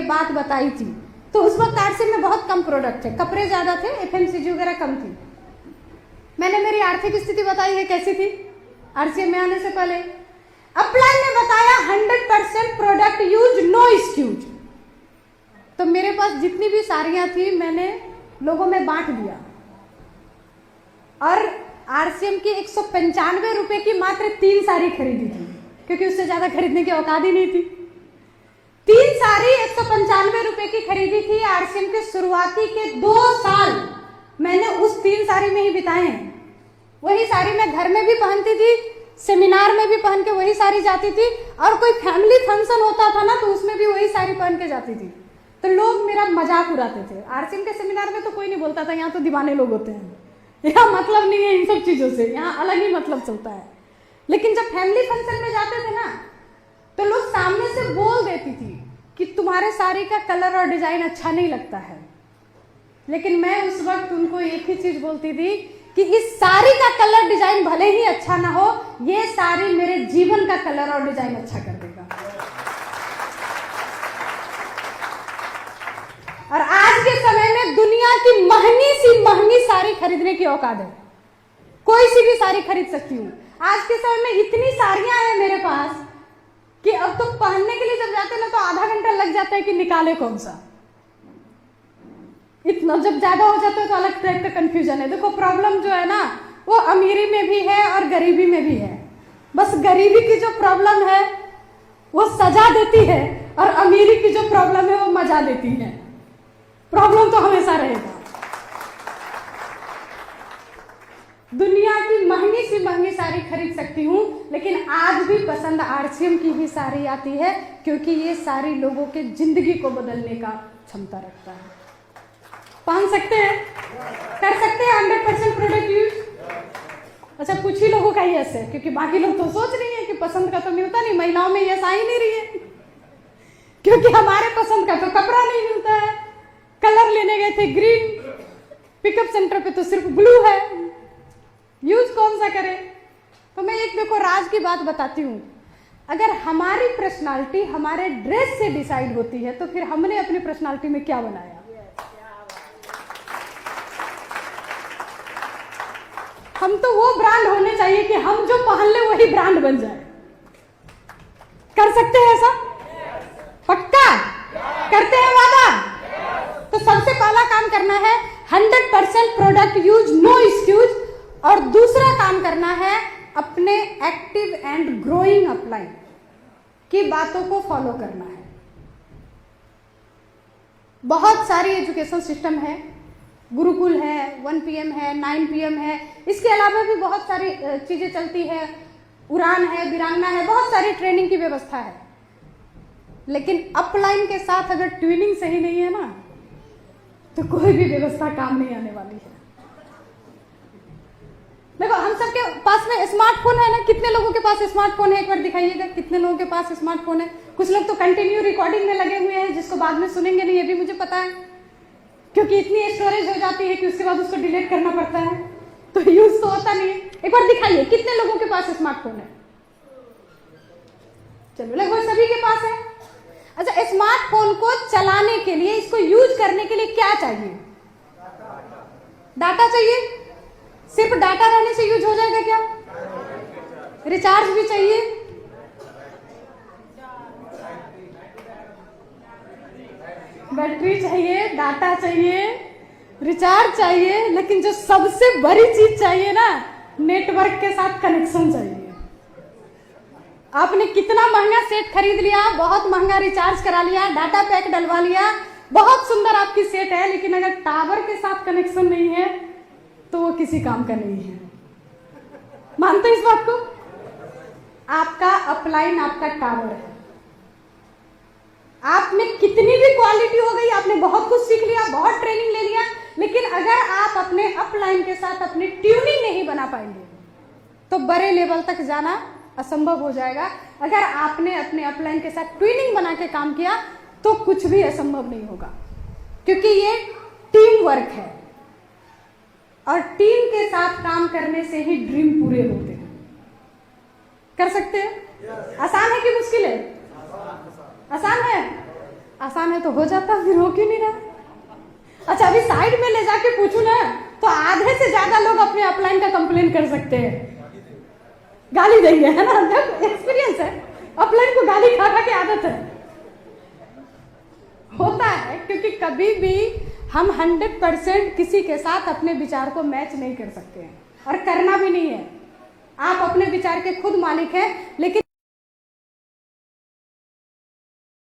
बात बताई थी, तो उस वक्त आरसीएम में बहुत कम प्रोडक्ट थे, कपड़े ज्यादा थे, एफएमसीजी वगैरह कम थी। मैंने मेरी आर्थिक स्थिति बताई है कैसी थी आरसीएम में आने से पहले। अपलाइन ने बताया 100% प्रोडक्ट यूज, नो एक्सक्यूज। तो मेरे पास जितनी भी साड़ियां थी मैंने लोगों में बांट दिया, और आरसीएम की 195 रुपए की मात्र 3 साड़ी खरीदी थी, क्योंकि उससे ज्यादा खरीदने की औकात ही नहीं थी। 3 साड़ी 195 रुपए की खरीदी थी। आरसीएम के शुरुआती के 2 साल मैंने उस 3 साड़ी में ही बिताए हैं। वही साड़ी मैं घर में भी पहनती थी, सेमिनार में भी पहन के वही साड़ी जाती थी, और कोई फैमिली फंक्शन होता था ना तो उसमें भी वही साड़ी पहन के जाती थी। तो लोग मेरा मजाक उड़ाते थे। आरसीएम के सेमिनार में तो कोई नहीं बोलता था यहाँ तो दीवाने लोग होते हैं, यहाँ मतलब नहीं है इन सब चीजों से, यहाँ अलग ही मतलब चलता है। लेकिन जब फैमिली फंक्शन में जाते थे ना तो लोग सामने से बोल देती थी कि तुम्हारे साड़ी का कलर और डिजाइन अच्छा नहीं लगता है, लेकिन मैं उस वक्त उनको एक ही चीज बोलती थी कि इस साड़ी का कलर डिजाइन भले ही अच्छा ना हो, ये साड़ी मेरे जीवन का कलर और डिजाइन अच्छा कर देगा। और आज के समय में दुनिया की महंगी साड़ी खरीदने की औकात है, कोई सी भी साड़ी खरीद सकती हूँ। आज के समय में इतनी साड़ियां हैं मेरे पास कि अब तो पहनने के लिए जब जाते हैं ना तो आधा घंटा लग जाता है कि निकाले कौन सा। इतना जब ज्यादा हो जाता है तो अलग टाइप का कंफ्यूजन है। देखो प्रॉब्लम जो है ना वो अमीरी में भी है और गरीबी में भी है। बस गरीबी की जो प्रॉब्लम है वो सजा देती है, और अमीरी की जो प्रॉब्लम है वो मजा देती है। प्रॉब्लम तो हमेशा रहेगा। दुनिया की महंगी साड़ी खरीद सकती हूँ, लेकिन आज भी पसंद आरसीएम की ही साड़ी आती है, क्योंकि ये साड़ी लोगों के जिंदगी को बदलने का क्षमता रखता है। पहन सकते हैं, कर सकते हैं 100% प्रोडक्ट यूज। अच्छा कुछ ही लोगों का यस है, क्योंकि बाकी लोग तो सोच रही है कि पसंद का तो मिलता नहीं, महिलाओं में यस आ ही नहीं रही है, क्योंकि हमारे पसंद का तो कपड़ा नहीं मिलता है। कलर लेने गए थे ग्रीन, पिकअप सेंटर पे तो सिर्फ ब्लू है, यूज कौन सा करें। तो मैं एक देखो राज की बात बताती हूँ, अगर हमारी पर्सनालिटी हमारे ड्रेस से डिसाइड होती है तो फिर हमने अपनी पर्सनालिटी में क्या बनाया। हम तो वो ब्रांड होने चाहिए कि हम जो पहन ले वही ब्रांड बन जाए। कर सकते हैं ऐसा? पक्का करते हैं वादा? तो सबसे पहला काम करना है 100% प्रोडक्ट यूज, नो एक्सक्यूज। और दूसरा काम करना है अपने एक्टिव एंड ग्रोइंग अपलाइन की बातों को फॉलो करना है। बहुत सारी एजुकेशन सिस्टम है, गुरुकुल है, 1 PM है, 9 PM है, इसके अलावा भी बहुत सारी चीजें चलती है, उड़ान है, वीरांगना है, बहुत सारी ट्रेनिंग की व्यवस्था है। लेकिन अपलाइन के साथ अगर ट्यूनिंग सही नहीं है ना तो कोई भी व्यवस्था काम नहीं आने वाली है। देखो हम सबके पास में स्मार्टफोन है ना, कितने लोगों के पास स्मार्टफोन है एक बार दिखाइएगा, कितने लोगों के पास स्मार्टफोन है। कुछ लोग तो कंटिन्यू रिकॉर्डिंग में लगे हुए हैं, जिसको बाद में सुनेंगे नहीं, ये भी मुझे पता है, क्योंकि इतनी स्टोरेज हो जाती है कि उसके बाद उसको डिलीट करना पड़ता है, तो यूज तो होता नहीं है। एक बार दिखाइए कितने लोगों के पास स्मार्टफोन है। चलो लगभग सभी के पास है। अच्छा स्मार्टफोन को चलाने के लिए, इसको यूज करने के लिए क्या चाहिए? डाटा चाहिए। सिर्फ डाटा रहने से यूज हो जाएगा क्या? रिचार्ज भी चाहिए। बैटरी चाहिए, डाटा चाहिए, रिचार्ज चाहिए, लेकिन जो सबसे बड़ी चीज चाहिए ना, नेटवर्क के साथ कनेक्शन चाहिए। आपने कितना महंगा सेट खरीद लिया, बहुत महंगा रिचार्ज करा लिया, डाटा पैक डलवा लिया, बहुत सुंदर आपकी सेट है, लेकिन अगर टावर के साथ कनेक्शन नहीं है तो वो किसी काम का नहीं है। मानते हैं इस बात को? आपका अपलाइन आपका टावर है। आप में कितनी भी क्वालिटी हो गई, आपने बहुत कुछ सीख लिया, बहुत ट्रेनिंग ले लिया, लेकिन अगर आप अपने अपलाइन के साथ अपनी ट्यूनिंग नहीं बना पाएंगे तो बड़े लेवल तक जाना असंभव हो जाएगा। अगर आपने अपने अपलाइन के साथ ट्यूनिंग बना के काम किया तो कुछ भी असंभव नहीं होगा, क्योंकि ये टीम वर्क है, और टीम के साथ काम करने से ही ड्रीम पूरे होते हैं। कर सकते हैं? आसान है कि मुश्किल है? आसान है। आसान है तो हो जाता, फिर हो क्यों नहीं रहा? अच्छा अभी साइड में ले जाके पूछू ना तो आधे से ज्यादा लोग अपने अपलाइन का कंप्लेन कर सकते हैं, गाली देंगे, है ना? एक्सपीरियंस है, अपलाइन को गाली खा खा के आदत है, होता है। क्योंकि कभी भी हम 100% किसी के साथ अपने विचार को मैच नहीं कर सकते हैं और करना भी नहीं है। आप अपने विचार के खुद मालिक हैं, लेकिन